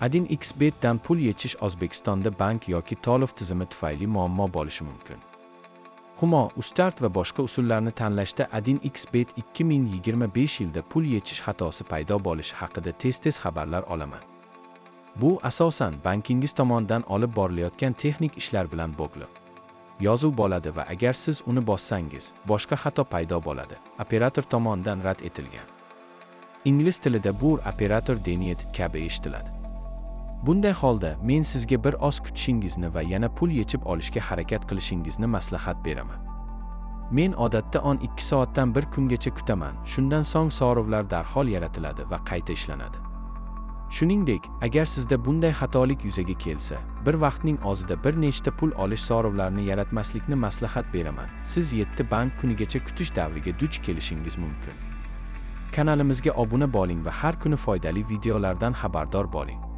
1xbetdan pul yechish O'zbekistonda bank yoki to'lov tizimi tufayli muammo bo'lishi mumkin. Humo, Ustart va boshqa usullarni tanlashda 1xbet 2025 yilda pul yechish xatosi paydo bo'lishi haqida tez-tez xabarlar olaman. Bu asosan bankingiz tomonidan olib borilayotgan texnik ishlar bilan bog'liq. Yozuv bo'ladi va agar siz uni bossangiz, boshqa xato paydo bo'ladi. Operator tomonidan rad etilgan. Ingliz tilida bu operator denied kabi eshitiladi. Bunday holda men sizga bir oz kutishingizni va yana pul yechib olishga harakat qilishingizni maslahat beraman. Men odatda 12 soatdan 1 kungacha kutaman. Shundan so'ng so'rovlar darhol yaratiladi va qayta ishlanadi. Shuningdek, agar sizda bunday xatolik yuzaga kelsa, bir vaqtning o'zida bir nechta pul olish so'rovlarini yaratmaslikni maslahat beraman. Siz 7 bank kunigacha kutish davriga duch kelishingiz mumkin. Kanalimizga obuna bo'ling va har kuni foydali videolardan xabardor bo'ling.